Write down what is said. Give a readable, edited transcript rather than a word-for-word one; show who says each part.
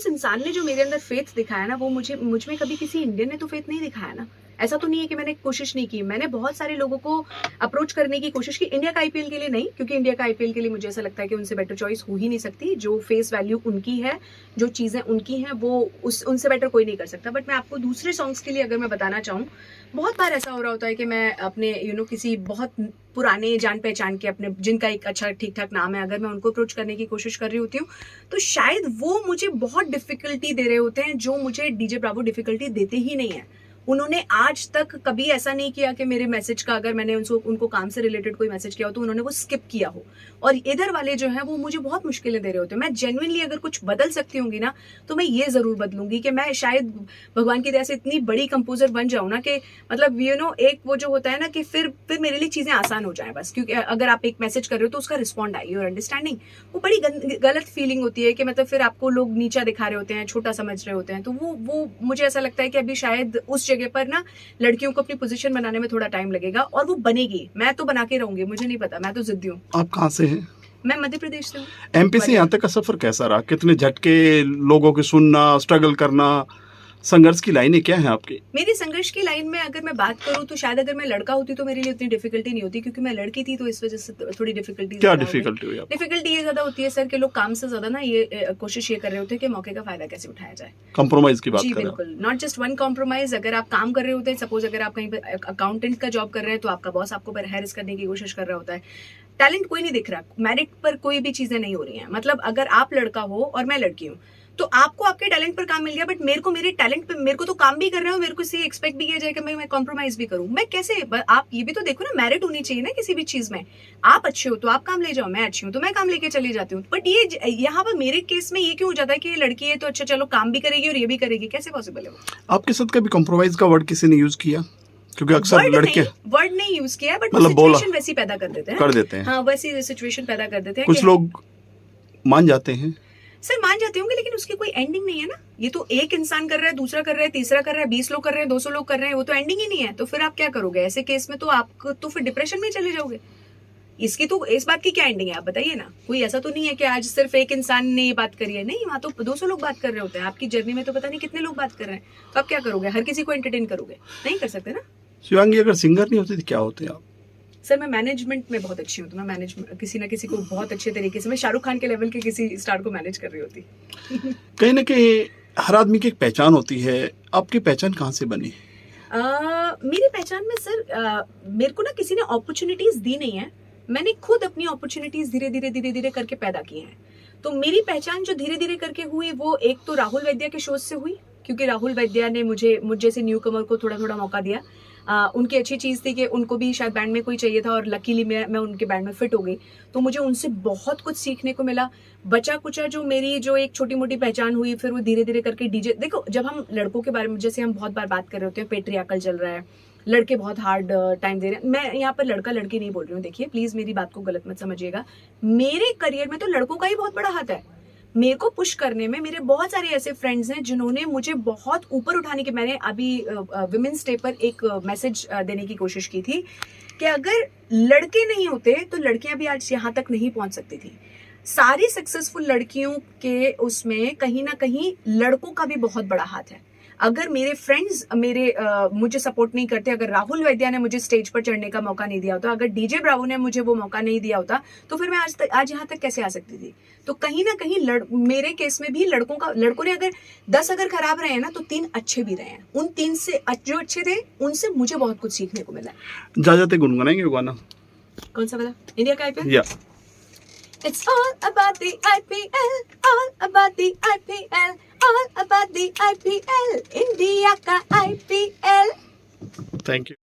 Speaker 1: उस इंसान ने जो मेरे अंदर फेथ दिखाया ना, वो मुझ में कभी किसी इंडियन ने तो फेथ नहीं दिखाया ना। ऐसा तो नहीं है कि मैंने कोशिश नहीं की। मैंने बहुत सारे लोगों को अप्रोच करने की कोशिश की, इंडिया का आईपीएल के लिए नहीं, क्योंकि इंडिया का आईपीएल के लिए मुझे ऐसा लगता है कि उनसे बेटर चॉइस हो ही नहीं सकती। जो फेस वैल्यू उनकी है, जो चीज़ें उनकी हैं, वो उनसे बेटर कोई नहीं कर सकता। बट मैं आपको दूसरे सॉन्ग्स के लिए अगर मैं बताना चाहूँ, बहुत बार ऐसा हो रहा होता है कि मैं अपने किसी बहुत पुराने जान पहचान के, अपने जिनका एक अच्छा ठीक ठाक नाम है, अगर मैं उनको अप्रोच करने की कोशिश कर रही होती हूँ, तो शायद वो मुझे बहुत डिफिकल्टी दे रहे होते हैं, जो मुझे डीजे ब्रावो डिफिकल्टी देते ही नहीं है। उन्होंने आज तक कभी ऐसा नहीं किया कि मेरे मैसेज का, अगर मैंने उनको काम से रिलेटेड कोई मैसेज किया हो तो उन्होंने वो स्किप किया हो। और इधर वाले जो हैं वो मुझे बहुत मुश्किलें दे रहे होते हैं। मैं जेन्युइनली अगर कुछ बदल सकती होंगी ना, तो मैं ये जरूर बदलूंगी कि मैं शायद भगवान की दया से इतनी बड़ी कंपोजर बन जाऊं ना कि मतलब एक वो जो होता है ना कि फिर मेरे लिए चीजें आसान हो जाए बस। क्योंकि अगर आप एक मैसेज कर रहे हो तो उसका रिस्पॉन्ड आई, योर अंडरस्टैंडिंग, वो बड़ी गलत फीलिंग होती है कि मतलब फिर आपको लोग नीचा दिखा रहे होते हैं, छोटा समझ रहे होते हैं। तो वो मुझे ऐसा लगता है कि अभी शायद उस जगह पर ना लड़कियों को अपनी पोजीशन बनाने में थोड़ा टाइम लगेगा, और वो बनेगी। मैं तो बना के रहूंगी, मुझे नहीं पता, मैं तो जिद्दी हूँ।
Speaker 2: आप कहाँ से हैं?
Speaker 1: मैं मध्य प्रदेश से हूँ।
Speaker 2: एमपी से यहाँ तक का सफर कैसा रहा? कितने झटके, लोगों के सुनना, स्ट्रगल करना, संघर्ष की लाइनें क्या हैं आपकी?
Speaker 1: मेरी संघर्ष की लाइन में अगर मैं बात करूं तो शायद अगर मैं लड़का होती तो मेरे लिए उतनी डिफिकल्टी नहीं होती, क्योंकि मैं लड़की थी तो इस वजह से थोड़ी डिफिकल्टी।
Speaker 2: क्या डिफिकल्टी हुई?
Speaker 1: डिफिकल्टी ये ज्यादा होती है सर कि लोग काम से ज्यादा ना ये कोशिश ये कर रहे होते हैं कि मौके का फायदा कैसे उठाया जाए।
Speaker 2: कॉम्प्रोमाइज की बात
Speaker 1: जी
Speaker 2: कर रहे हो?
Speaker 1: बिल्कुल, नॉट जस्ट वन कॉम्प्रोमाइज। अगर आप काम कर रहे होते हैं, सपोज अगर आप कहीं पर अकाउंटेंट का जॉब कर रहे हैं, तो आपका बॉस आपको हैरेस करने की कोशिश कर रहा होता है। टैलेंट कोई नहीं दिख रहा, मेरिट पर कोई भी चीजें नहीं हो रही हैं। मतलब अगर आप लड़का हो और मैं लड़की हूँ, तो आपको आपके टैलेंट पर काम मिल गया, बट मेरे को मेरे टैलेंट पे, मेरे को तो काम भी कर रहे हो, मेरे को इससे एक्सपेक्ट भी किया जाए कि मैं कॉम्प्रोमाइज भी करूं। मैं कैसे? आप ये भी तो देखो ना, मेरिट होनी चाहिए ना किसी भी चीज में। आप अच्छे हो तो आप काम ले जाओ, मैं अच्छी हूँ तो मैं काम लेके चली जाती हूँ। बट ये यहाँ पर मेरे केस में ये क्यों हो जाता है कि लड़की है तो अच्छा चलो काम भी करेगी और ये भी करेगी? कैसे पॉसिबल है वो?
Speaker 2: आपके साथ कभी कॉम्प्रोमाइज का वर्ड किसी ने यूज किया? क्योंकि अक्सर लड़के
Speaker 1: वर्ड नहीं यूज किया, बट
Speaker 2: मतलब
Speaker 1: सिचुएशन वैसी पैदा कर देते हैं। हाँ, वैसी सिचुएशन पैदा कर देते हैं।
Speaker 2: कुछ लोग मान जाते हैं।
Speaker 1: सर मान जाते होंगे, लेकिन उसकी कोई एंडिंग नहीं है ना। ये तो एक इंसान कर रहा है, दूसरा कर रहा है, तीसरा कर रहा है, 20 लोग कर रहे हैं, 200 लोग कर रहे हैं, वो तो एंडिंग ही नहीं है। तो फिर आप क्या करोगे ऐसे केस में? तो आप तो फिर डिप्रेशन में चले जाओगे। इसकी तो, इस बात की क्या एंडिंग है आप बताइए ना। कोई ऐसा तो नहीं है कि आज सिर्फ एक इंसान ने ये बात करी है, नहीं, वहां तो 200 लोग बात कर रहे होते हैं। आपकी जर्नी में तो पता नहीं कितने लोग बात कर रहे हैं। तो आप क्या करोगे? हर किसी को एंटरटेन करोगे? नहीं कर सकते ना।
Speaker 2: शिवांगी, अगर सिंगर नहीं होती तो क्या होते आप?
Speaker 1: सर मैं मैनेजमेंट में बहुत अच्छी हूँ, तो मैं मैनेजमेंट किसी ना किसी को बहुत अच्छे तरीके से, मैं शाहरुख खान के लेवल के किसी स्टार को मैनेज कर रही होती।
Speaker 2: कहीं ना कहीं हर आदमी की एक पहचान होती है। आपकी पहचान कहाँ से बनी?
Speaker 1: मेरी पहचान में सर मेरे को ना किसी ने अपॉर्चुनिटीज दी नहीं है। मैंने खुद अपनी अपॉर्चुनिटीज धीरे धीरे करके पैदा की हैं। तो मेरी पहचान जो धीरे धीरे करके हुई, वो एक तो राहुल वैद्या के शोज से हुई, क्योंकि राहुल वैद्या ने मुझ जैसे न्यू कमर को थोड़ा थोड़ा मौका दिया। उनकी अच्छी चीज़ थी कि उनको भी शायद बैंड में कोई चाहिए था, और लकीली मैं उनके बैंड में फिट हो गई। तो मुझे उनसे बहुत कुछ सीखने को मिला। बचा कुचा जो मेरी जो एक छोटी मोटी पहचान हुई, फिर वो धीरे धीरे करके डीजे। देखो, जब हम लड़कों के बारे में, जैसे हम बहुत बार बात कर रहे होते हैं, पेट्रियार्कल चल रहा है, लड़के बहुत हार्ड टाइम दे रहे हैं। मैं यहाँ पर लड़का लड़की नहीं बोल रही हूँ, देखिए प्लीज मेरी बात को गलत मत समझिएगा। मेरे करियर में तो लड़कों का ही बहुत बड़ा हाथ है। मेरे को पुश करने में मेरे बहुत सारे ऐसे फ्रेंड्स हैं जिन्होंने मुझे बहुत ऊपर उठाने की, मैंने अभी विमेंस डे पर एक मैसेज देने की कोशिश की थी कि अगर लड़के नहीं होते तो लड़कियां भी आज यहाँ तक नहीं पहुंच सकती थी। सारी सक्सेसफुल लड़कियों के उसमें कहीं ना कहीं लड़कों का भी बहुत बड़ा हाथ है। अगर मेरे फ्रेंड्स मुझे सपोर्ट नहीं करते, अगर राहुल वैद्या ने मुझे स्टेज पर चढ़ने का मौका नहीं दिया होता, अगर डीजे ब्रावो ने मुझे वो मौका नहीं दिया होता, तो फिर मैं आज यहाँ तक कैसे आ सकती थी? तो कहीं ना कहीं मेरे केस में भी लड़कों ने अगर 10 अगर खराब रहे हैं ना, तो 3 अच्छे भी रहे हैं। उन 3 से जो अच्छे थे, उनसे मुझे बहुत कुछ सीखने को मिला।
Speaker 2: जा जाते गुनगुनाएंगे गाना?
Speaker 1: कौन सा वाला? इंडिया का आईपीएल?
Speaker 2: या
Speaker 1: It's all about the IPL, all about the IPL, all about the IPL, India का IPL।
Speaker 2: Thank you.